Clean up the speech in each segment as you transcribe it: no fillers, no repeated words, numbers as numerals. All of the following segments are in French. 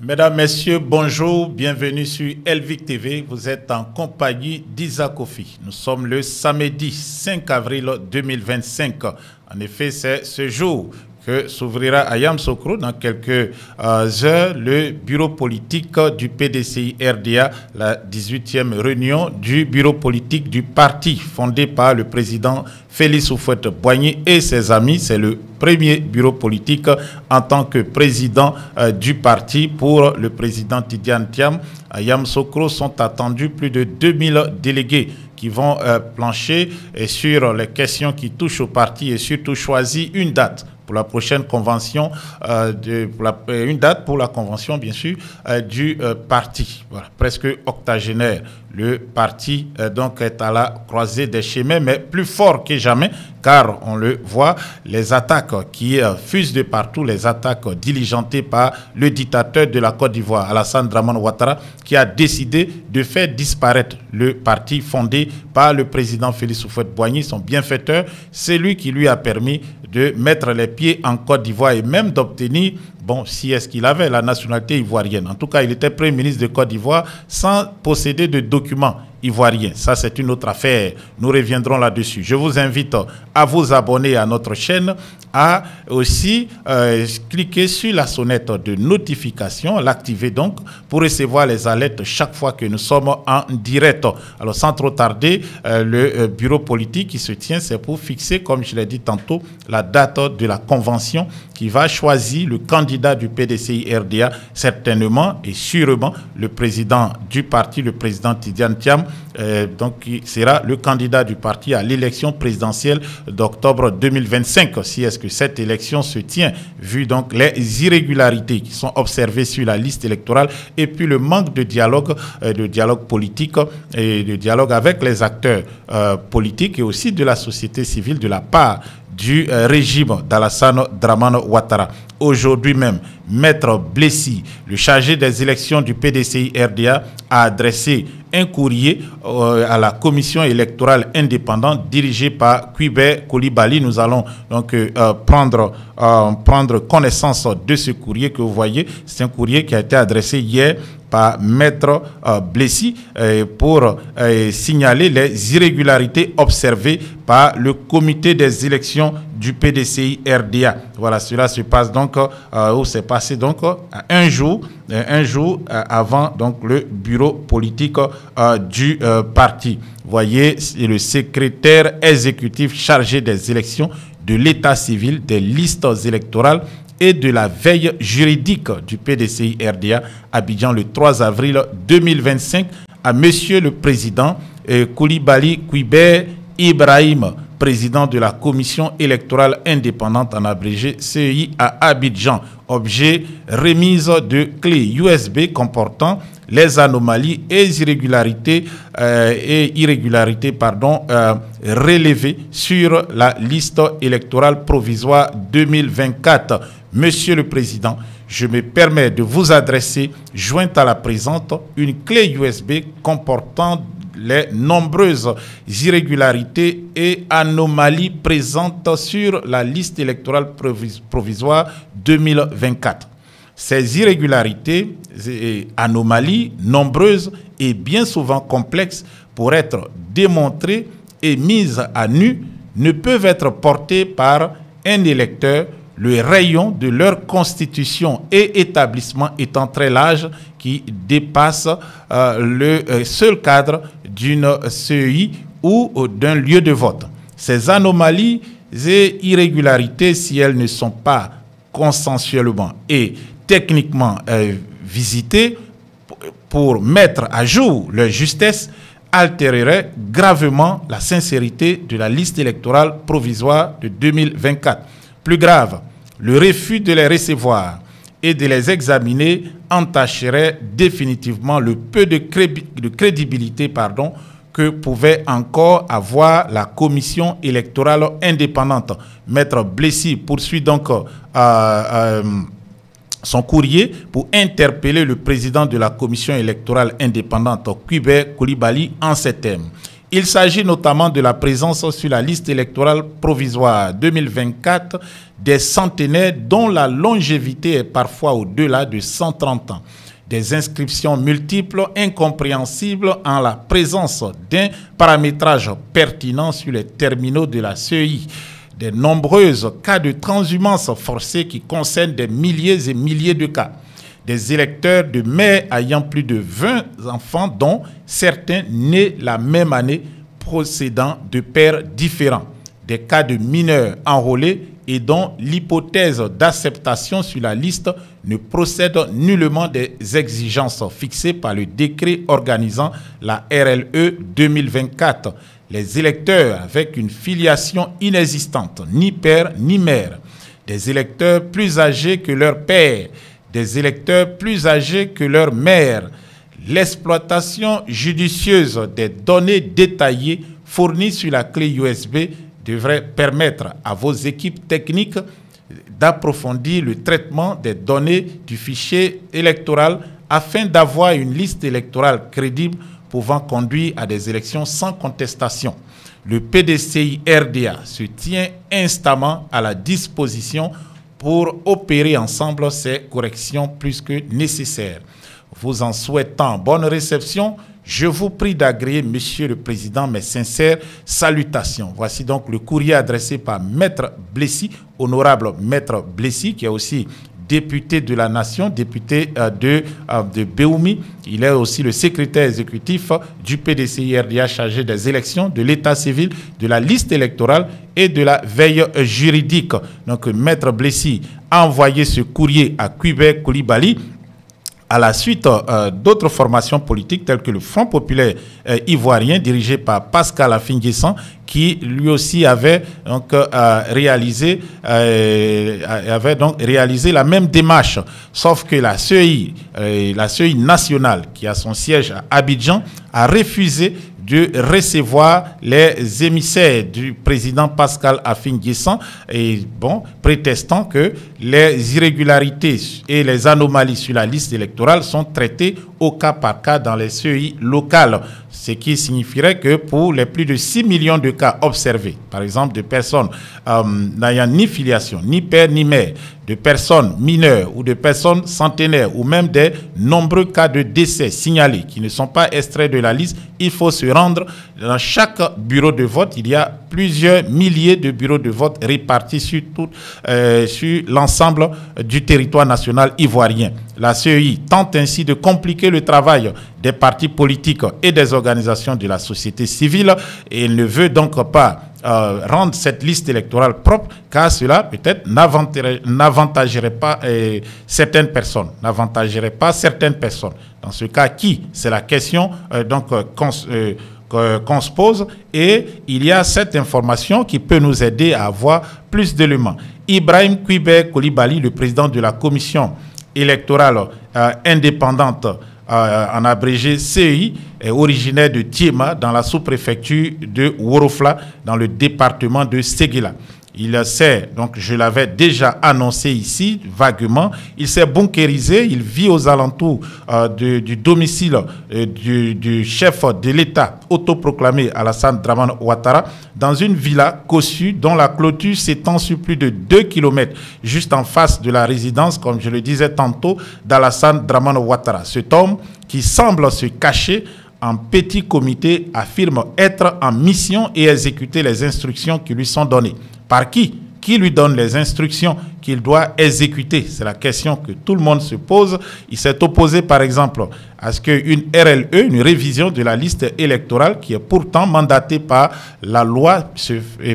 Mesdames, Messieurs, bonjour, bienvenue sur Elvic TV. Vous êtes en compagnie d'Isa Kofi. Nous sommes le samedi 5 avril 2025. En effet, c'est ce jour que s'ouvrira à Yamoussoukro dans quelques heures le bureau politique du PDCI RDA, la 18e réunion du bureau politique du parti fondé par le président Félix Houphouët-Boigny et ses amis. C'est le premier bureau politique en tant que président du parti pour le président Tidiane Thiam. À Yamoussoukro sont attendus plus de 2000 délégués qui vont plancher sur les questions qui touchent au parti et surtout choisir une date pour la prochaine convention, une date pour la convention bien sûr du parti. Voilà, presque octogénaire. Le parti donc est à la croisée des chemins, mais plus fort que jamais, car on le voit, les attaques qui fusent de partout, les attaques diligentées par le dictateur de la Côte d'Ivoire, Alassane Dramane Ouattara, qui a décidé de faire disparaître le parti fondé par le président Félix Houphouët-Boigny, son bienfaiteur. C'est lui qui lui a permis de mettre les pieds en Côte d'Ivoire et même d'obtenir, bon, si est-ce qu'il avait la nationalité ivoirienne. En tout cas, il était Premier ministre de Côte d'Ivoire sans posséder de documents ivoiriens. Ça, c'est une autre affaire. Nous reviendrons là-dessus. Je vous invite à vous abonner à notre chaîne, à aussi cliquer sur la sonnette de notification, l'activer donc pour recevoir les alertes chaque fois que nous sommes en direct. Alors, sans trop tarder, le bureau politique qui se tient, c'est pour fixer, comme je l'ai dit tantôt, la date de la convention qui va choisir le candidat du PDCI RDA, certainement et sûrement le président du parti, le président Tidiane Thiam, donc qui sera le candidat du parti à l'élection présidentielle d'octobre 2025. Si est-ce que cette élection se tient, vu donc les irrégularités qui sont observées sur la liste électorale et puis le manque de dialogue politique et de dialogue avec les acteurs politiques et aussi de la société civile de la part du régime d'Alassane Dramane Ouattara. Aujourd'hui même, Maître Blessi, le chargé des élections du PDCI RDA, a adressé un courrier à la commission électorale indépendante dirigée par Kwibé Koulibaly. Nous allons donc prendre connaissance de ce courrier que vous voyez. C'est un courrier qui a été adressé hier par Maître Blessi pour signaler les irrégularités observées par le comité des élections du PDCI RDA. Voilà, cela se passe donc, ou s'est passé donc un jour avant donc le bureau politique du parti. Vous voyez, c'est le secrétaire exécutif chargé des élections, de l'état civil, des listes électorales et de la veille juridique du PDCI RDA, Abidjan, le 3 avril 2025, à Monsieur le Président Koulibaly Kwibé Ibrahim, président de la Commission électorale indépendante, en abrégé CEI à Abidjan. Objet, remise de clés USB comportant les anomalies et irrégularités, relevées sur la liste électorale provisoire 2024. Monsieur le Président, je me permets de vous adresser, jointe à la présente, une clé USB comportant les nombreuses irrégularités et anomalies présentes sur la liste électorale provisoire 2024. Ces irrégularités et anomalies nombreuses et bien souvent complexes pour être démontrées et mises à nu ne peuvent être portées par un électeur, le rayon de leur constitution et établissement étant très large qui dépasse le seul cadre d'une CEI ou d'un lieu de vote. Ces anomalies et irrégularités, si elles ne sont pas consensuellement et techniquement visitées pour mettre à jour leur justesse, altéreraient gravement la sincérité de la liste électorale provisoire de 2024. Plus grave, le refus de les recevoir et de les examiner entacherait définitivement le peu de crédibilité que pouvait encore avoir la commission électorale indépendante. Maître Blessi poursuit donc son courrier pour interpeller le président de la commission électorale indépendante, Kwibé Koulibaly, en ces termes. Il s'agit notamment de la présence sur la liste électorale provisoire 2024 des centenaires dont la longévité est parfois au-delà de 130 ans. Des inscriptions multiples, incompréhensibles en la présence d'un paramétrage pertinent sur les terminaux de la CEI. Des nombreux cas de transhumance forcée qui concernent des milliers et milliers de cas. Des électeurs de mères ayant plus de 20 enfants, dont certains nés la même année, procédant de pères différents. Des cas de mineurs enrôlés et dont l'hypothèse d'acceptation sur la liste ne procède nullement des exigences fixées par le décret organisant la RLE 2024. Les électeurs avec une filiation inexistante, ni père ni mère. Des électeurs plus âgés que leur père. Des électeurs plus âgés que leur mère. L'exploitation judicieuse des données détaillées fournies sur la clé USB devrait permettre à vos équipes techniques d'approfondir le traitement des données du fichier électoral afin d'avoir une liste électorale crédible pouvant conduire à des élections sans contestation. Le PDCI RDA se tient instamment à la disposition pour opérer ensemble ces corrections plus que nécessaires. Vous en souhaitant bonne réception, je vous prie d'agréer, Monsieur le Président, mes sincères salutations. Voici donc le courrier adressé par Maître Blessy, honorable Maître Blessy, qui est aussi député de la Nation, député de Béoumi. Il est aussi le secrétaire exécutif du PDCI RDA chargé des élections, de l'état civil, de la liste électorale et de la veille juridique. Donc, Maître Blessy a envoyé ce courrier à Quibé Koulibaly à la suite d'autres formations politiques telles que le Front populaire ivoirien dirigé par Pascal Affi-N'Guessan, qui lui aussi avait donc réalisé la même démarche, sauf que la CEI nationale, qui a son siège à Abidjan, a refusé de recevoir les émissaires du président Pascal Affi-N'Guessan, et bon, prétestant que les irrégularités et les anomalies sur la liste électorale sont traitées au cas par cas dans les CEI locales, ce qui signifierait que pour les plus de 6 millions de cas observés, par exemple de personnes n'ayant ni filiation, ni père ni mère, de personnes mineures ou de personnes centenaires ou même des nombreux cas de décès signalés qui ne sont pas extraits de la liste, il faut se rendre dans chaque bureau de vote. Il y a plusieurs milliers de bureaux de vote répartis sur l'ensemble du territoire national ivoirien. La CEI tente ainsi de compliquer le travail des partis politiques et des organisations de la société civile et ne veut donc pas rendre cette liste électorale propre, car cela peut-être n'avantagerait pas certaines personnes. Dans ce cas, qui? C'est la question qu'on se pose, et il y a cette information qui peut nous aider à avoir plus d'éléments. Ibrahim Quibé Koulibaly, le président de la commission électorale indépendante, en abrégé CEI, est originaire de Tiema, dans la sous-préfecture de Worofla, dans le département de Séguéla. Il s'est, donc je l'avais déjà annoncé ici, vaguement, il s'est bunkérisé, il vit aux alentours du domicile du chef de l'État autoproclamé Alassane Dramane Ouattara, dans une villa cossue dont la clôture s'étend sur plus de 2 km, juste en face de la résidence, comme je le disais tantôt, d'Alassane Dramane Ouattara. Cet homme qui semble se cacher en petit comité affirme être en mission et exécuter les instructions qui lui sont données. Par qui? Qui lui donne les instructions qu'il doit exécuter? C'est la question que tout le monde se pose. Il s'est opposé, par exemple, à ce qu'une RLE, une révision de la liste électorale, qui est pourtant mandatée par la loi,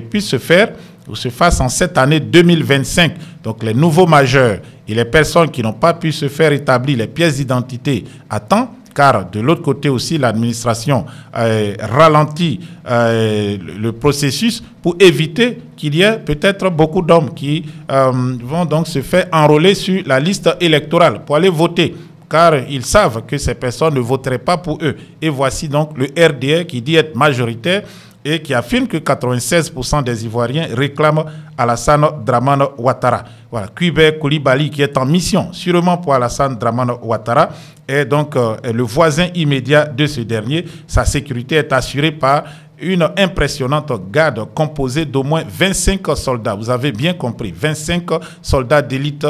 puisse se faire ou se fasse en cette année 2025. Donc les nouveaux majeurs et les personnes qui n'ont pas pu se faire établir les pièces d'identité à temps, car de l'autre côté aussi, l'administration ralentit le processus pour éviter qu'il y ait peut-être beaucoup d'hommes qui vont donc se faire enrôler sur la liste électorale pour aller voter, car ils savent que ces personnes ne voteraient pas pour eux. Et voici donc le RDA qui dit être majoritaire et qui affirme que 96% des Ivoiriens réclament Alassane Dramane Ouattara. Voilà, Quibé Koulibaly, qui est en mission, sûrement pour Alassane Dramane Ouattara, est donc le voisin immédiat de ce dernier. Sa sécurité est assurée par une impressionnante garde composée d'au moins 25 soldats. Vous avez bien compris, 25 soldats d'élite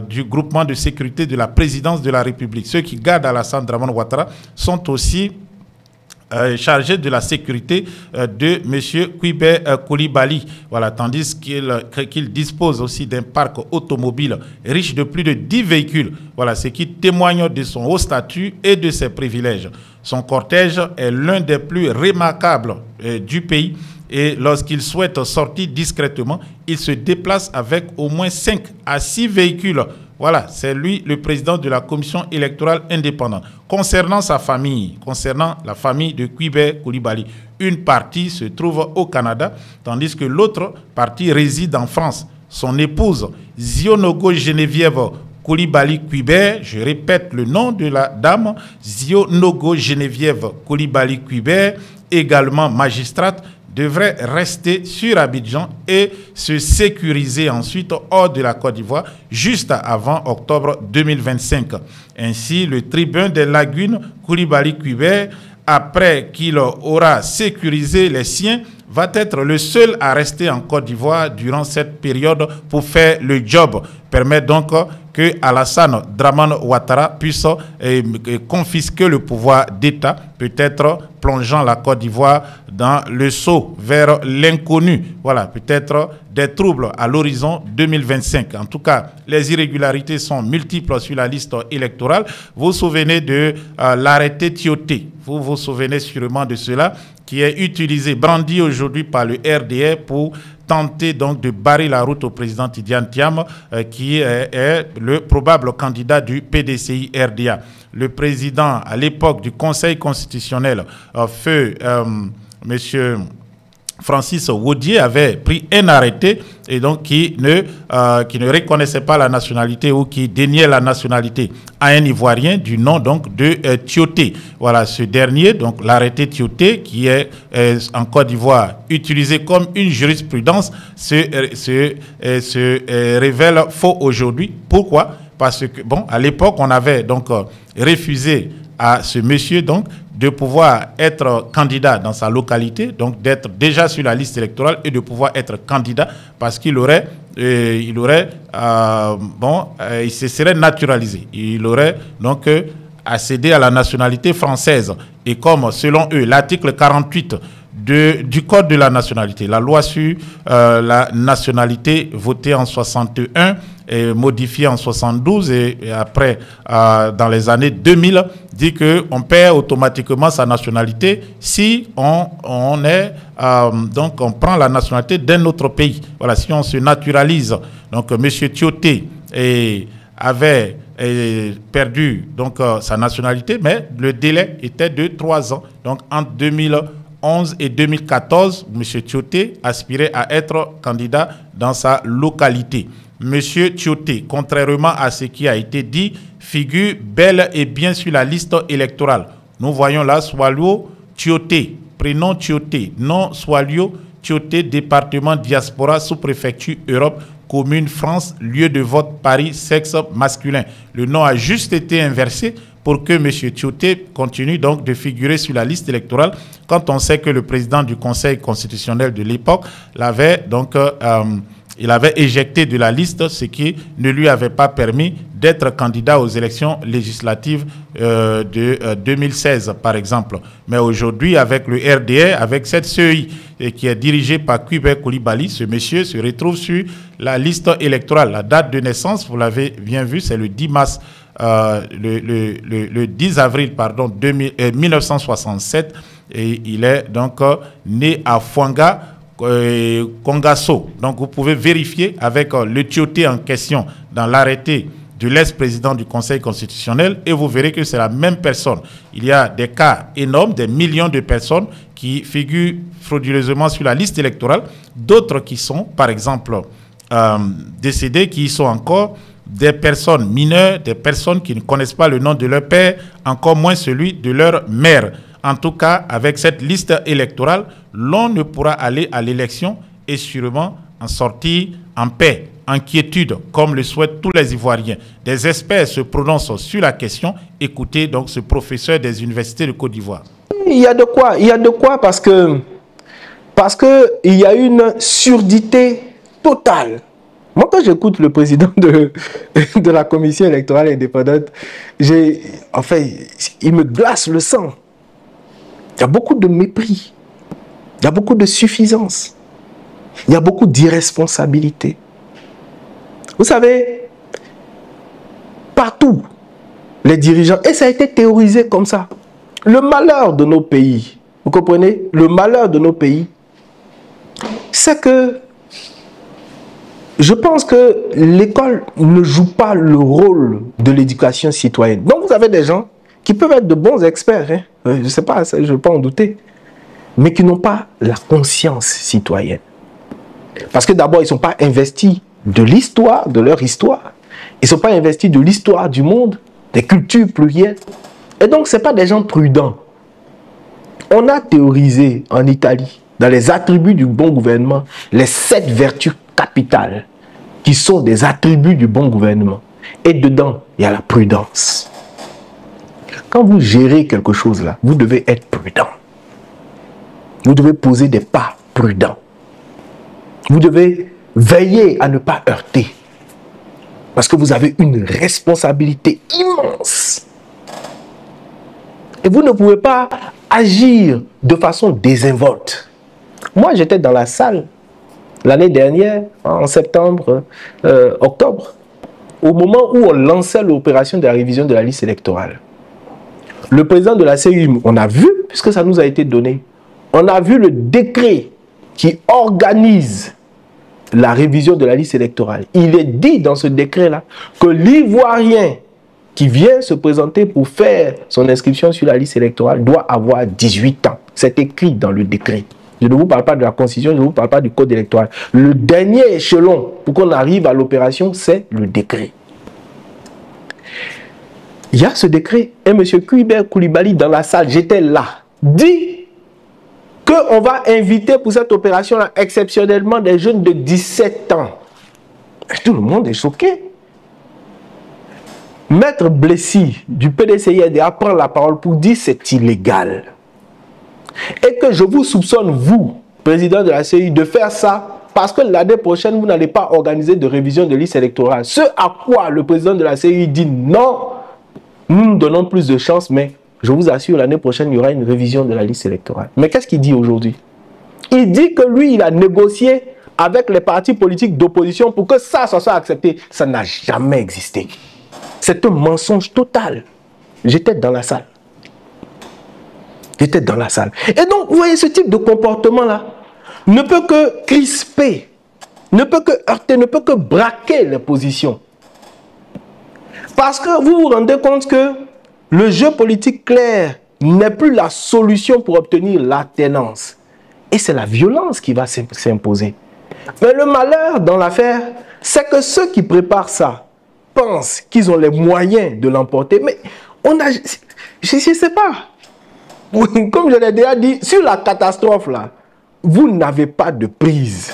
du groupement de sécurité de la présidence de la République. Ceux qui gardent Alassane Dramane Ouattara sont aussi chargé de la sécurité de M. Kouibé Koulibaly. Voilà, tandis qu'il dispose aussi d'un parc automobile riche de plus de 10 véhicules. Voilà, ce qui témoigne de son haut statut et de ses privilèges. Son cortège est l'un des plus remarquables du pays. Et lorsqu'il souhaite sortir discrètement, il se déplace avec au moins 5 à 6 véhicules. Voilà, c'est lui le président de la commission électorale indépendante. Concernant sa famille, concernant la famille de Kouibé Koulibaly, une partie se trouve au Canada, tandis que l'autre partie réside en France. Son épouse, Zionogo Geneviève Koulibaly Kouibé, je répète le nom de la dame, Zionogo Geneviève Koulibaly Kouibé, également magistrate, devrait rester sur Abidjan et se sécuriser ensuite hors de la Côte d'Ivoire juste avant octobre 2025. Ainsi, le tribun des Lagunes, Koulibaly Kouibé, après qu'il aura sécurisé les siens, va être le seul à rester en Côte d'Ivoire durant cette période pour faire le job. Permet donc que Alassane Dramane Ouattara puisse confisquer le pouvoir d'État, peut-être plongeant la Côte d'Ivoire dans le saut vers l'inconnu. Voilà, peut-être des troubles à l'horizon 2025. En tout cas, les irrégularités sont multiples sur la liste électorale. Vous vous souvenez de l'arrêté Tioté. Vous vous souvenez sûrement de cela, qui est utilisé, brandi aujourd'hui par le RDR pour tenter donc de barrer la route au président Tidiane Thiam, qui est le probable candidat du PDCI RDA. Le président, à l'époque du Conseil constitutionnel, feu monsieur Francis Waudier, avait pris un arrêté et donc qui ne reconnaissait pas la nationalité ou qui déniait la nationalité à un Ivoirien du nom donc de Tioté. Voilà, ce dernier, donc l'arrêté Tioté, qui est en Côte d'Ivoire utilisé comme une jurisprudence, se révèle faux aujourd'hui. Pourquoi? Parce que, bon, à l'époque, on avait donc refusé à ce monsieur donc de pouvoir être candidat dans sa localité, donc d'être déjà sur la liste électorale et de pouvoir être candidat parce qu'il aurait, il se serait naturalisé. Il aurait donc accédé à la nationalité française. Et comme, selon eux, l'article 48 du Code de la nationalité, la loi sur la nationalité votée en 61 et modifiée en 72 et après dans les années 2000 dit qu'on perd automatiquement sa nationalité si on prend la nationalité d'un autre pays. Voilà, si on se naturalise. Donc M. Tioté avait perdu donc sa nationalité, mais le délai était de 3 ans. Donc entre 2011 et 2014, M. Tioté aspirait à être candidat dans sa localité. M. Tioté, contrairement à ce qui a été dit, figure bel et bien sur la liste électorale. Nous voyons là Swalio Tioté, prénom Tioté, nom Swalio Tioté, département diaspora, sous-préfecture Europe, commune France, lieu de vote Paris, sexe masculin. Le nom a juste été inversé pour que M. Tioté continue donc de figurer sur la liste électorale quand on sait que le président du Conseil constitutionnel de l'époque l'avait donc il avait éjecté de la liste, ce qui ne lui avait pas permis d'être candidat aux élections législatives de 2016, par exemple. Mais aujourd'hui, avec le RDR, avec cette CEI qui est dirigée par Kouibé Koulibaly, ce monsieur se retrouve sur la liste électorale. La date de naissance, vous l'avez bien vu, c'est le 10 mars, le 10 avril, pardon, 1967. Et il est donc né à Fouanga, Kongasso. Donc vous pouvez vérifier avec le Tioté en question dans l'arrêté de l'ex-président du Conseil constitutionnel et vous verrez que c'est la même personne. Il y a des cas énormes, des millions de personnes qui figurent frauduleusement sur la liste électorale, d'autres qui sont par exemple décédées, qui y sont encore, des personnes mineures, des personnes qui ne connaissent pas le nom de leur père, encore moins celui de leur mère. En tout cas, avec cette liste électorale, l'on ne pourra aller à l'élection et sûrement en sortir en paix, en quiétude, comme le souhaitent tous les Ivoiriens. Des experts se prononcent sur la question. Écoutez donc ce professeur des universités de Côte d'Ivoire. Il y a de quoi parce que Parce qu'il y a une surdité totale. Moi, quand j'écoute le président de la commission électorale indépendante, il me glace le sang. Il y a beaucoup de mépris. Il y a beaucoup de suffisance. Il y a beaucoup d'irresponsabilité. Vous savez, partout, les dirigeants, et ça a été théorisé comme ça, le malheur de nos pays, vous comprenez? Le malheur de nos pays, c'est que je pense que l'école ne joue pas le rôle de l'éducation citoyenne. Donc vous avez des gens qui peuvent être de bons experts, hein? Je ne sais pas, je ne veux pas en douter, mais qui n'ont pas la conscience citoyenne. Parce que d'abord, ils ne sont pas investis de l'histoire, de leur histoire. Ils ne sont pas investis de l'histoire du monde, des cultures plurielles. Et donc, ce ne sont pas des gens prudents. On a théorisé en Italie, dans les attributs du bon gouvernement, les 7 vertus capitales qui sont des attributs du bon gouvernement. Et dedans, il y a la prudence. Quand vous gérez quelque chose là, vous devez être prudent. Vous devez poser des pas prudents. Vous devez veiller à ne pas heurter. Parce que vous avez une responsabilité immense. Et vous ne pouvez pas agir de façon désinvolte. Moi, j'étais dans la salle l'année dernière, en septembre, octobre, au moment où on lançait l'opération de la révision de la liste électorale. Le président de la CEI, on a vu, puisque ça nous a été donné, on a vu le décret qui organise la révision de la liste électorale. Il est dit dans ce décret-là que l'Ivoirien qui vient se présenter pour faire son inscription sur la liste électorale doit avoir 18 ans. C'est écrit dans le décret. Je ne vous parle pas de la Constitution, je ne vous parle pas du Code électoral. Le dernier échelon pour qu'on arrive à l'opération, c'est le décret. Il y a ce décret et M. Cuibert Koulibaly dans la salle, j'étais là, dit qu'on va inviter pour cette opération-là exceptionnellement des jeunes de 17 ans. Et tout le monde est choqué. Maître Blessy du PDCIRDA prend la parole pour dire que c'est illégal. Et que je vous soupçonne, vous, président de la CEI, de faire ça parce que l'année prochaine, vous n'allez pas organiser de révision de liste électorale. Ce à quoi le président de la CEI dit non, nous nous donnons plus de chance, mais je vous assure, l'année prochaine, il y aura une révision de la liste électorale. Mais qu'est-ce qu'il dit aujourd'hui? Il dit que lui, il a négocié avec les partis politiques d'opposition pour que ça soit accepté. Ça n'a jamais existé. C'est un mensonge total. J'étais dans la salle. J'étais dans la salle. Et donc, vous voyez, ce type de comportement-là ne peut que crisper, ne peut que heurter, ne peut que braquer les positions. Parce que vous vous rendez compte que le jeu politique clair n'est plus la solution pour obtenir l'alternance. Et c'est la violence qui va s'imposer. Mais le malheur dans l'affaire, c'est que ceux qui préparent ça pensent qu'ils ont les moyens de l'emporter. Mais on a... Je ne sais pas. Comme je l'ai déjà dit, sur la catastrophe là, vous n'avez pas de prise.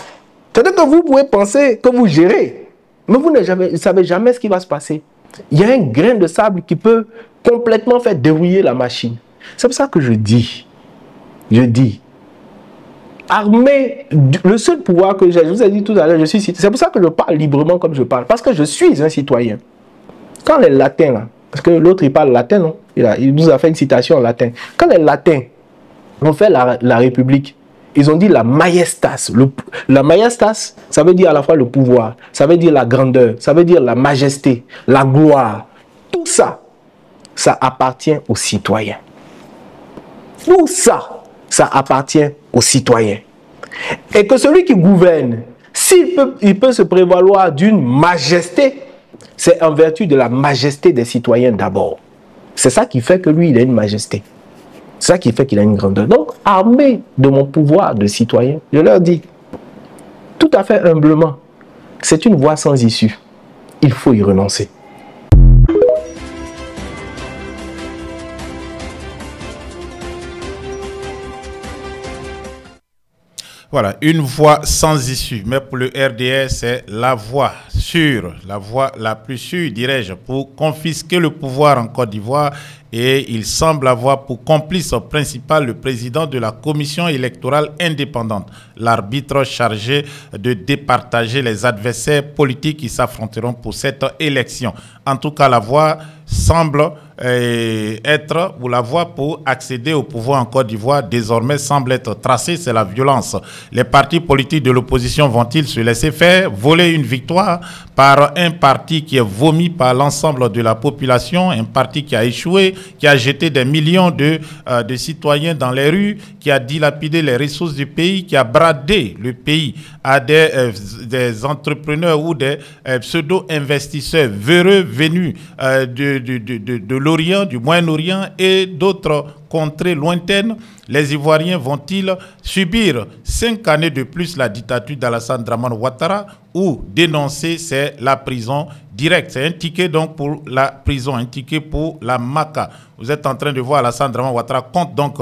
C'est-à-dire que vous pouvez penser que vous gérez, mais vous ne savez jamais ce qui va se passer. Il y a un grain de sable qui peut complètement faire dérouiller la machine. C'est pour ça que je dis, armé, le seul pouvoir que j'ai, je vous ai dit tout à l'heure, je suis citoyen. C'est pour ça que je parle librement comme je parle, parce que je suis un citoyen. Quand les latins, là, parce que l'autre il parle latin, non? Il nous a fait une citation en latin. Quand les latins ont fait la République, ils ont dit la majestas. La majestas, ça veut dire à la fois le pouvoir, ça veut dire la grandeur, ça veut dire la majesté, la gloire. Tout ça, ça appartient aux citoyens. Tout ça, ça appartient aux citoyens. Et que celui qui gouverne, il peut se prévaloir d'une majesté, c'est en vertu de la majesté des citoyens d'abord. C'est ça qui fait que lui, il a une majesté. C'est ça qui fait qu'il a une grandeur. Donc, armé de mon pouvoir de citoyen, je leur dis, tout à fait humblement, c'est une voie sans issue. Il faut y renoncer. Voilà, une voie sans issue. Mais pour le RDR, c'est la voie sûre, la voie la plus sûre, dirais-je, pour confisquer le pouvoir en Côte d'Ivoire. Et il semble avoir pour complice principal le président de la commission électorale indépendante, l'arbitre chargé de départager les adversaires politiques qui s'affronteront pour cette élection. En tout cas, la voie semble être, ou la voie pour accéder au pouvoir en Côte d'Ivoire désormais semble être tracée, c'est la violence. Les partis politiques de l'opposition vont-ils se laisser faire, voler une victoire par un parti qui est vomi par l'ensemble de la population, un parti qui a échoué, qui a jeté des millions de citoyens dans les rues, qui a dilapidé les ressources du pays, qui a bradé le pays à des entrepreneurs ou des pseudo-investisseurs véreux venus de l'Orient, du Moyen-Orient et d'autres contrées lointaines. Les Ivoiriens vont-ils subir 5 années de plus la dictature d'Alassane Dramane Ouattara ou dénoncer, c'est la prison directe. C'est un ticket donc pour la prison, un ticket pour la Maca. Vous êtes en train de voir Alassane Dramane Ouattara compte donc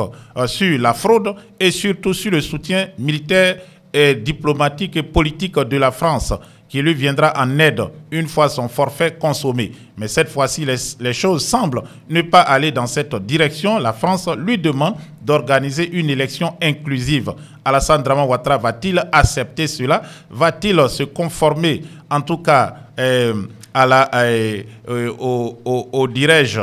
sur la fraude et surtout sur le soutien militaire et diplomatique et politique de la France, qui lui viendra en aide une fois son forfait consommé. Mais cette fois-ci, les choses semblent ne pas aller dans cette direction. La France lui demande d'organiser une élection inclusive. Alassane Dramane Ouattara va-t-il accepter cela? Va-t-il se conformer, en tout cas, dirais-je,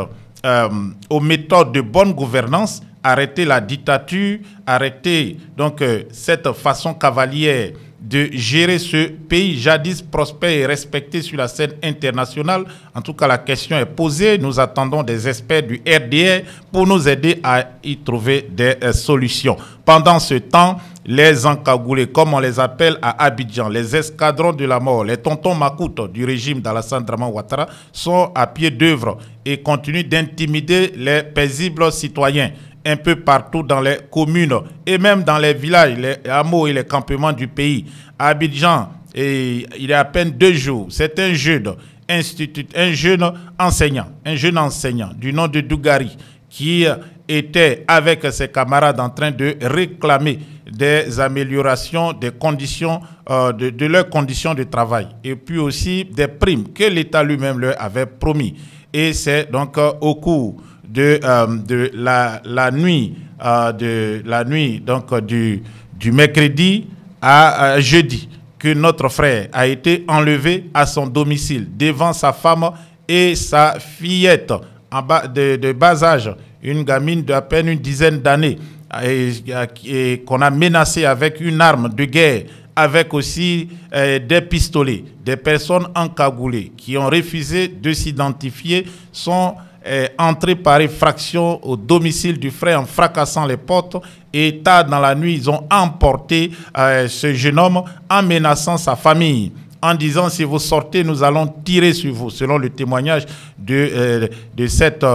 aux méthodes de bonne gouvernance, arrêter la dictature, arrêter donc cette façon cavalière de gérer ce pays jadis prospère et respecté sur la scène internationale? En tout cas, la question est posée. Nous attendons des experts du RDR pour nous aider à y trouver des solutions. Pendant ce temps, les encagoulés, comme on les appelle à Abidjan, les escadrons de la mort, les tontons macoutes du régime d'Alassane Dramane Ouattara sont à pied d'œuvre et continuent d'intimider les paisibles citoyens un peu partout dans les communes et même dans les villages, les hameaux et les campements du pays. À Abidjan, il y a à peine 2 jours, c'est un jeune enseignant du nom de Dougari qui était avec ses camarades en train de réclamer des améliorations des conditions, de leurs conditions de travail et puis aussi des primes que l'État lui-même leur avait promis. Et c'est donc au cours de la nuit donc du mercredi à jeudi que notre frère a été enlevé à son domicile devant sa femme et sa fillette de bas âge, une gamine d'à peine une dizaine d'années et qu'on a menacée avec une arme de guerre, avec aussi des pistolets. Des personnes encagoulées qui ont refusé de s'identifier sont entrés par effraction au domicile du frère en fracassant les portes et tard dans la nuit, ils ont emporté ce jeune homme en menaçant sa famille, en disant si vous sortez, nous allons tirer sur vous, selon le témoignage de cette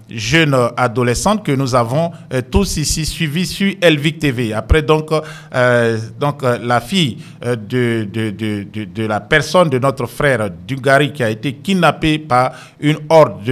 jeune adolescente que nous avons tous ici suivi sur Elvic TV. Après donc la fille de la personne de notre frère Dougari qui a été kidnappée par une horde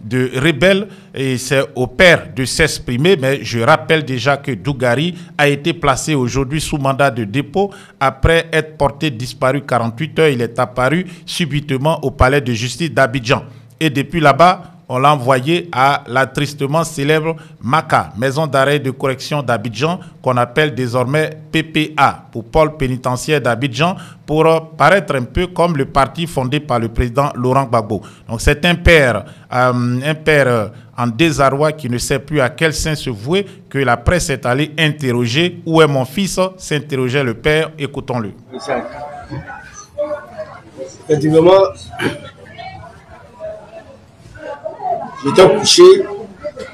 de rebelles, et c'est au père de s'exprimer, mais je rappelle déjà que Dougari a été placé aujourd'hui sous mandat de dépôt après être porté disparu 48 heures. Il est apparu subitement au palais de justice d'Abidjan et depuis là-bas on l'a envoyé à la tristement célèbre MACA, maison d'arrêt de correction d'Abidjan, qu'on appelle désormais PPA, pour pôle pénitentiaire d'Abidjan, pour paraître un peu comme le parti fondé par le président Laurent Gbagbo. Donc c'est un père en désarroi qui ne sait plus à quel sein se vouer que la presse est allée interroger. Où est mon fils? S'interrogeait le père. Écoutons-le. Effectivement, j'étais couché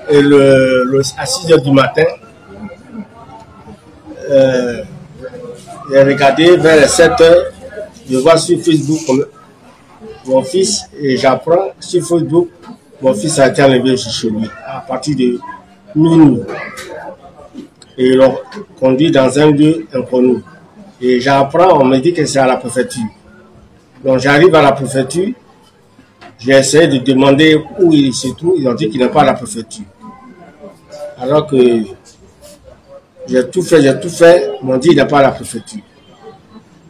et à 6 h du matin, j'ai regardé vers les 7 h, je vois sur Facebook mon fils et j'apprends sur Facebook, mon fils a été enlevé chez lui à partir de minuit. Et ils l'ont conduit dans un lieu inconnu. Et j'apprends, on me dit que c'est à la préfecture. Donc j'arrive à la préfecture. J'ai essayé de demander où il se trouve. Ils ont dit qu'il n'est pas à la préfecture. Alors que j'ai tout fait. Ils m'ont dit qu'il n'est pas à la préfecture.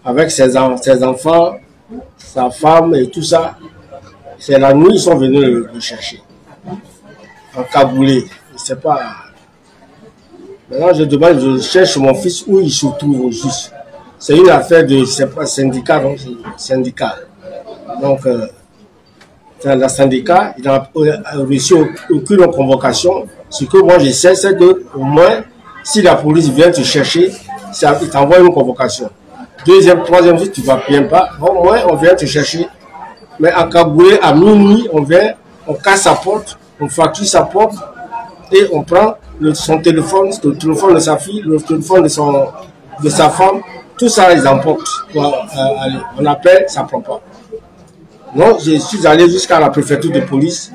Avec ses enfants, sa femme et tout ça. C'est la nuit, ils sont venus le chercher. En cagoulé, je ne sais pas. Maintenant, je demande, je cherche mon fils où il se trouve au juste. C'est une affaire de, je sais pas, syndicat, non? Syndicat. Donc, le syndicat, il n'a reçu aucune convocation. Ce que moi je sais, c'est que au moins, si la police vient te chercher, il t'envoie une convocation. Deuxième, troisième jour, tu ne vas bien pas. Au moins, on vient te chercher. Mais en Kaboulé, à minuit, on vient, on casse sa porte, on fracture sa porte et on prend son téléphone, le téléphone de sa fille, le téléphone de sa femme. Tout ça, ils emportent. On appelle, ça ne prend pas. Non, je suis allé jusqu'à la préfecture de police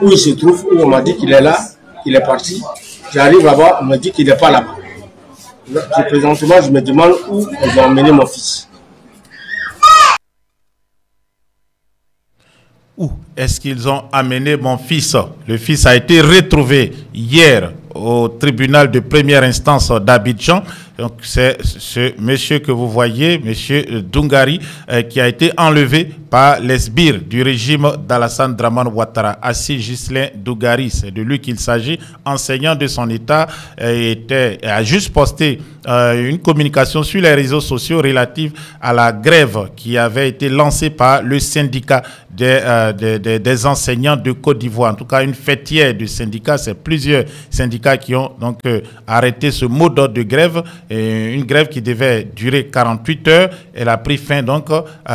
où il se trouve, où on m'a dit qu'il est là, qu'il est parti. J'arrive là-bas, on me dit qu'il n'est pas là-bas. Présentement, je me demande où ils ont emmené mon fils. Où est-ce qu'ils ont amené mon fils? Le fils a été retrouvé hier au tribunal de première instance d'Abidjan. Donc c'est ce monsieur que vous voyez, monsieur Dungari, qui a été enlevé par les sbires du régime d'Alassane Dramane Ouattara. Assis Ghislain Dungari, c'est de lui qu'il s'agit, enseignant de son état, a juste posté une communication sur les réseaux sociaux relative à la grève qui avait été lancée par le syndicat des enseignants de Côte d'Ivoire. En tout cas, une fêtière du syndicat, c'est plusieurs syndicats qui ont donc arrêté ce mot d'ordre de grève. Une grève qui devait durer 48 heures. Elle a pris fin donc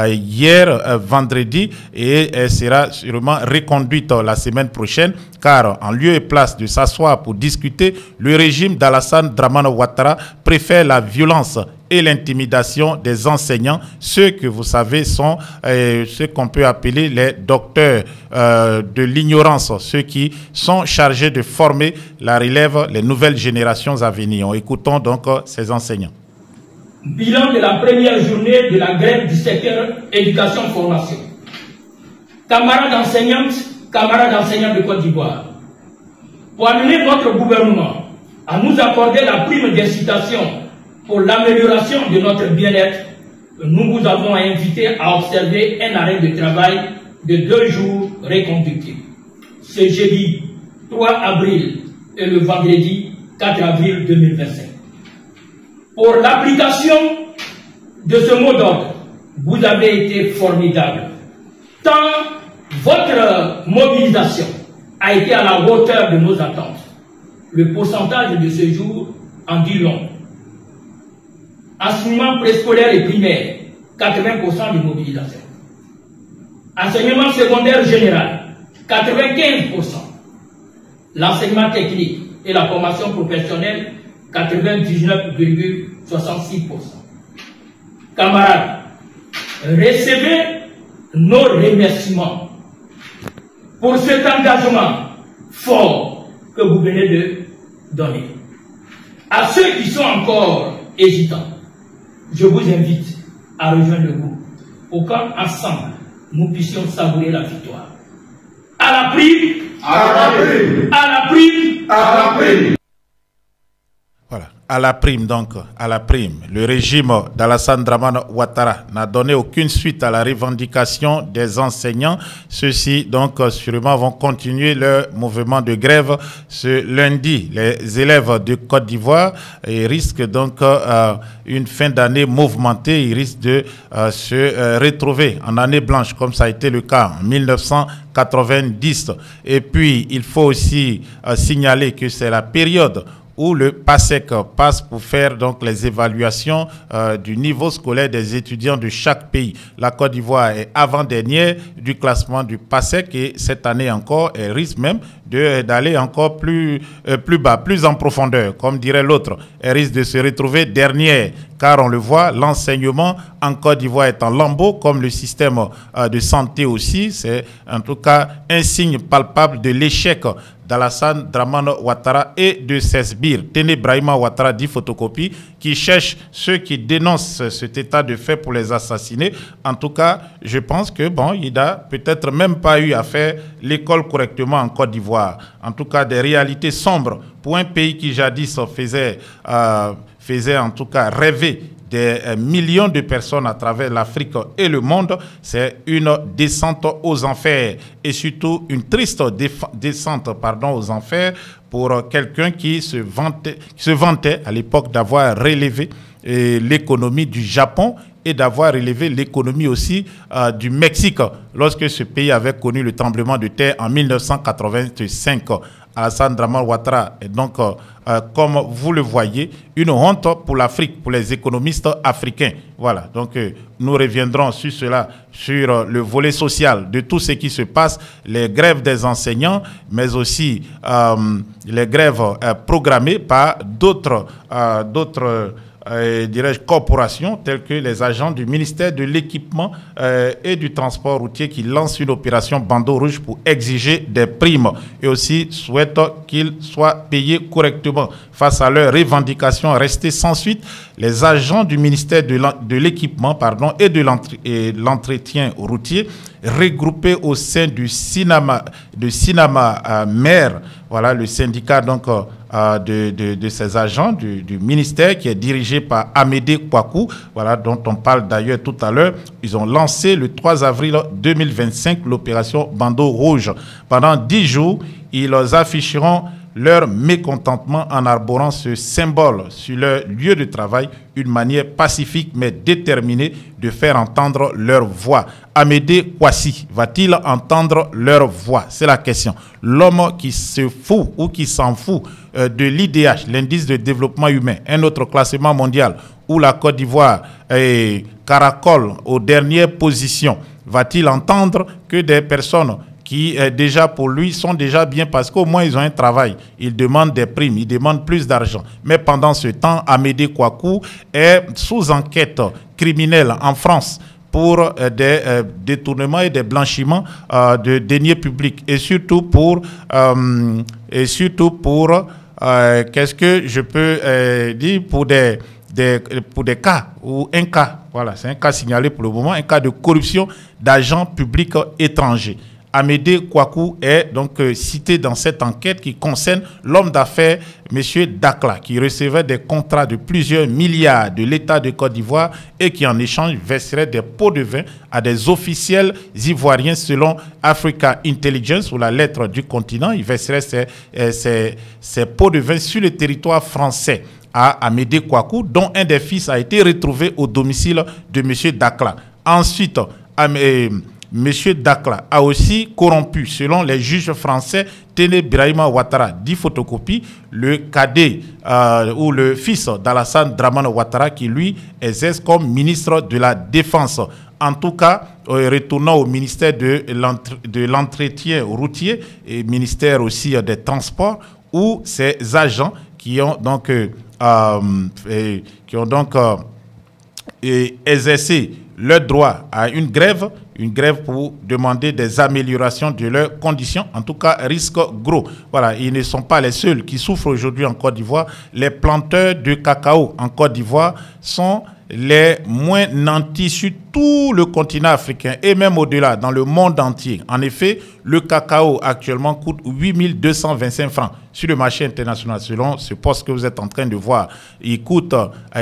hier vendredi et elle sera sûrement reconduite la semaine prochaine, car en lieu et place de s'asseoir pour discuter, le régime d'Alassane Dramane Ouattara préfère la violence et l'intimidation des enseignants, ceux que vous savez sont ceux qu'on peut appeler les docteurs de l'ignorance, ceux qui sont chargés de former la relève, les nouvelles générations à venir. Écoutons donc ces enseignants. Bilan de la première journée de la grève du secteur éducation-formation. Camarades enseignantes, camarades enseignants de Côte d'Ivoire, pour amener votre gouvernement à nous accorder la prime d'incitation pour l'amélioration de notre bien-être, nous vous avons invité à observer un arrêt de travail de 2 jours reconductibles. Ce jeudi 3 avril et le vendredi 4 avril 2025. Pour l'application de ce mot d'ordre, vous avez été formidable. Tant votre mobilisation a été à la hauteur de nos attentes. Le pourcentage de ce jour en dit long. Enseignement préscolaire et primaire, 80% de mobilisation. Enseignement secondaire général, 95%. L'enseignement technique et la formation professionnelle, 99,66%. Camarades, recevez nos remerciements pour cet engagement fort que vous venez de donner. À ceux qui sont encore hésitants, je vous invite à rejoindre le groupe pour qu'ensemble, nous puissions savourer la victoire. À la prime, à la prime, à la prime, à la prime. Voilà, à la prime donc, à la prime. Le régime d'Alassane Dramane Ouattara n'a donné aucune suite à la revendication des enseignants. Ceux-ci donc sûrement vont continuer leur mouvement de grève ce lundi. Les élèves de Côte d'Ivoire risquent donc une fin d'année mouvementée. Ils risquent de se retrouver en année blanche comme ça a été le cas en 1990. Et puis il faut aussi signaler que c'est la période où le PASEC passe pour faire donc les évaluations du niveau scolaire des étudiants de chaque pays. La Côte d'Ivoire est avant-dernière du classement du PASEC et cette année encore, elle risque même d'aller encore plus bas, plus en profondeur, comme dirait l'autre. Elle risque de se retrouver dernière, car on le voit, l'enseignement en Côte d'Ivoire est en lambeaux, comme le système de santé aussi. C'est en tout cas un signe palpable de l'échec d'Alassane Dramane Ouattara et de ses sbires. Téné Brahima Ouattara dit photocopie, qui cherche ceux qui dénoncent cet état de fait pour les assassiner. En tout cas, je pense que bon, il n'a peut-être même pas eu à faire l'école correctement en Côte d'Ivoire. En tout cas, des réalités sombres pour un pays qui jadis faisait en tout cas rêver des millions de personnes à travers l'Afrique et le monde, c'est une descente aux enfers et surtout une triste descente aux enfers pour quelqu'un qui se vantait à l'époque d'avoir relevé l'économie du Japon et d'avoir relevé l'économie aussi du Mexique lorsque ce pays avait connu le tremblement de terre en 1985. Alassane Dramane Ouattara est donc, comme vous le voyez, une honte pour l'Afrique, pour les économistes africains. Voilà, donc nous reviendrons sur cela, sur le volet social de tout ce qui se passe, les grèves des enseignants, mais aussi les grèves programmées par d'autres dirais-je, corporations telles que les agents du ministère de l'équipement et du transport routier qui lancent une opération bandeau rouge pour exiger des primes et aussi souhaitent qu'ils soient payés correctement. Face à leurs revendications restées sans suite, les agents du ministère de l'équipement et de l'entretien routier regroupés au sein du Sinama Maire, voilà le syndicat donc de ces agents du ministère qui est dirigé par Amédée Kouakou, voilà, dont on parle d'ailleurs tout à l'heure. Ils ont lancé le 3 avril 2025 l'opération Bandeau Rouge. Pendant 10 jours, ils afficheront leur mécontentement en arborant ce symbole sur leur lieu de travail, une manière pacifique mais déterminée de faire entendre leur voix. Amédée Kouassi va-t-il entendre leur voix? C'est la question. L'homme qui se fout ou qui s'en fout de l'IDH, l'indice de développement humain, un autre classement mondial, où la Côte d'Ivoire caracole aux dernières positions, va-t-il entendre que des personnes qui déjà pour lui sont déjà bien parce qu'au moins ils ont un travail, ils demandent des primes, ils demandent plus d'argent. Mais pendant ce temps, Amédée Kouakou est sous enquête criminelle en France pour des détournements et des blanchiments de deniers publics et surtout pour qu'est-ce que je peux dire pour des cas ou un cas, voilà, c'est un cas signalé pour le moment, un cas de corruption d'agents publics étrangers. Amédée Kouakou est donc cité dans cette enquête qui concerne l'homme d'affaires M. Dakhla, qui recevait des contrats de plusieurs milliards de l'État de Côte d'Ivoire et qui en échange verserait des pots de vin à des officiels ivoiriens selon Africa Intelligence ou la lettre du continent. Il verserait ces pots de vin sur le territoire français à Amédée Kouakou, dont un des fils a été retrouvé au domicile de M. Dakhla. Ensuite, M. Dakhla a aussi corrompu, selon les juges français, Téné Birahima Ouattara, 10 photocopies, le cadet ou le fils d'Alassane Dramane Ouattara qui, lui, exerce comme ministre de la Défense. En tout cas, retournant au ministère de l'entretien routier et ministère aussi des transports, où ces agents qui ont donc, exercé leur droit à une grève pour demander des améliorations de leurs conditions, en tout cas risque gros. Voilà, ils ne sont pas les seuls qui souffrent aujourd'hui en Côte d'Ivoire. Les planteurs de cacao en Côte d'Ivoire sont les moins nantis sur tout le continent africain et même au-delà, dans le monde entier. En effet, le cacao actuellement coûte 8 225 francs sur le marché international. Selon ce poste que vous êtes en train de voir, il coûte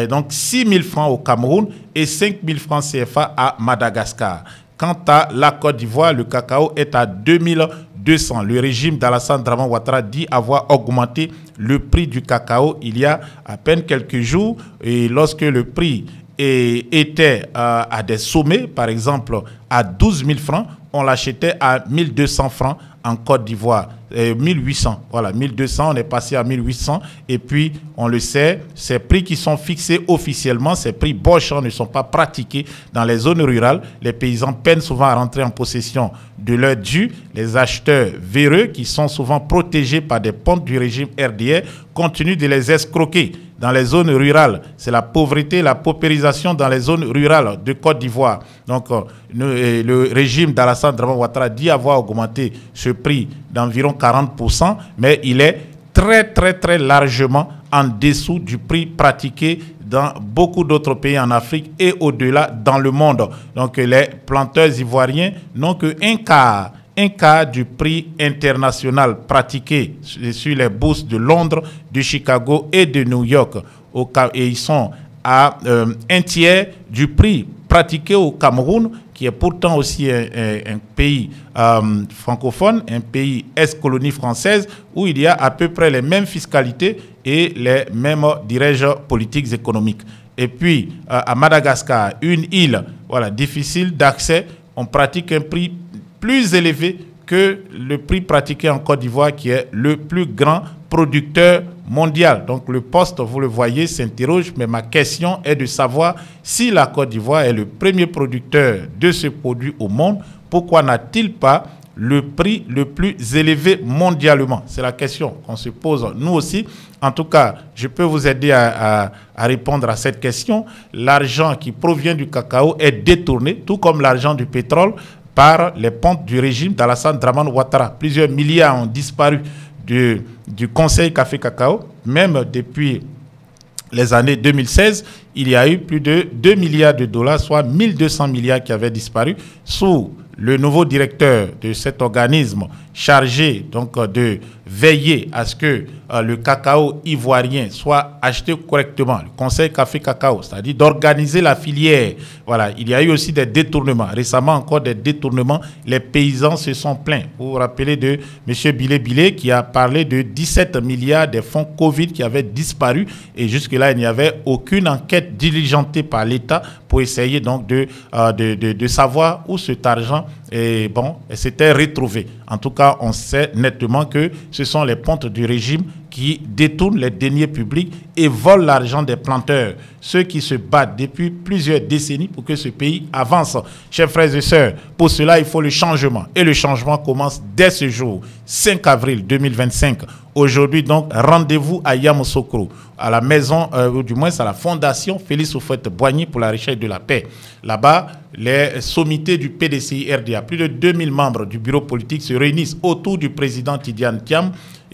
donc 6 000 francs au Cameroun et 5 000 francs CFA à Madagascar. Quant à la Côte d'Ivoire, le cacao est à 2200. Le régime d'Alassane Dramane Ouattara dit avoir augmenté le prix du cacao il y a à peine quelques jours. Et lorsque le prix était à des sommets, par exemple à 12 000 francs, on l'achetait à 1200 francs en Côte d'Ivoire. 1800, voilà, 1200, on est passé à 1800 et puis on le sait, ces prix qui sont fixés officiellement, ces prix bochants ne sont pas pratiqués dans les zones rurales. Les paysans peinent souvent à rentrer en possession de leurs dû. Les acheteurs véreux qui sont souvent protégés par des pontes du régime RDR continuent de les escroquer. Dans les zones rurales, c'est la pauvreté, la paupérisation dans les zones rurales de Côte d'Ivoire. Donc, le régime d'Alassane Dramane Ouattara dit avoir augmenté ce prix d'environ 40%, mais il est très largement en dessous du prix pratiqué dans beaucoup d'autres pays en Afrique et au-delà dans le monde. Donc, les planteurs ivoiriens n'ont qu'un quart du prix international pratiqué sur les bourses de Londres, de Chicago et de New York. Et ils sont à un tiers du prix pratiqué au Cameroun, qui est pourtant aussi un pays francophone, un pays ex-colonie française, où il y a à peu près les mêmes fiscalités et les mêmes, dirais-je, politiques économiques. Et puis, à Madagascar, une île difficile d'accès, on pratique un prix plus élevé que le prix pratiqué en Côte d'Ivoire, qui est le plus grand producteur mondial. Donc le poste, vous le voyez, s'interroge, mais ma question est de savoir si la Côte d'Ivoire est le premier producteur de ce produit au monde, pourquoi n'a-t-il pas le prix le plus élevé mondialement? C'est la question qu'on se pose nous aussi. En tout cas, je peux vous aider à répondre à cette question. L'argent qui provient du cacao est détourné, tout comme l'argent du pétrole, par les pontes du régime d'Alassane Dramane Ouattara. Plusieurs milliards ont disparu du Conseil Café Cacao. Même depuis les années 2016, il y a eu plus de 2 milliards de dollars, soit 1200 milliards qui avaient disparu sous le nouveau directeur de cet organisme chargé donc de veiller à ce que le cacao ivoirien soit acheté correctement, le Conseil Café Cacao, c'est-à-dire d'organiser la filière. Voilà, il y a eu aussi des détournements. Récemment encore des détournements. Les paysans se sont plaints. Vous vous rappelez de M. Bilé qui a parlé de 17 milliards de fonds Covid qui avaient disparu et jusque-là il n'y avait aucune enquête diligentée par l'État pour essayer donc de savoir où cet argent s'était retrouvé. En tout cas, on sait nettement que ce sont les pontes du régime qui détournent les deniers publics et volent l'argent des planteurs, ceux qui se battent depuis plusieurs décennies pour que ce pays avance. Chers frères et sœurs, pour cela, il faut le changement. Et le changement commence dès ce jour, 5 avril 2025. Aujourd'hui, donc, rendez-vous à Yamoussoukro, à la maison, ou du moins à la fondation Félix Houphouët-Boigny pour la recherche de la paix. Là-bas, les sommités du PDCI-RDA, plus de 2000 membres du bureau politique se réunissent autour du président Tidiane Thiam,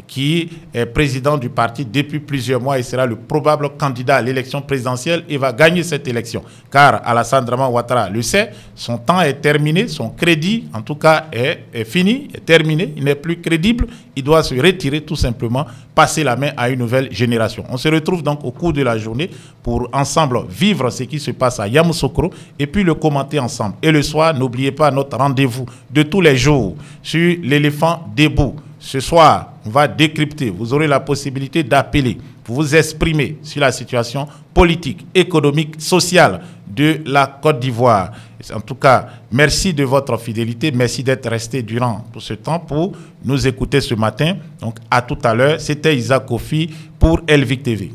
qui est président du parti depuis plusieurs mois et sera le probable candidat à l'élection présidentielle et va gagner cette élection. Car Alassane Dramane Ouattara le sait, son temps est terminé, son crédit en tout cas est fini, est terminé, il n'est plus crédible, il doit se retirer tout simplement, passer la main à une nouvelle génération. On se retrouve donc au cours de la journée pour ensemble vivre ce qui se passe à Yamoussoukro et puis le commenter ensemble. Et le soir, n'oubliez pas notre rendez-vous de tous les jours sur l'éléphant debout. Ce soir, on va décrypter. Vous aurez la possibilité d'appeler pour vous exprimer sur la situation politique, économique, sociale de la Côte d'Ivoire. En tout cas, merci de votre fidélité. Merci d'être resté durant tout ce temps pour nous écouter ce matin. Donc, à tout à l'heure. C'était Isaac Kofi pour Elvic TV.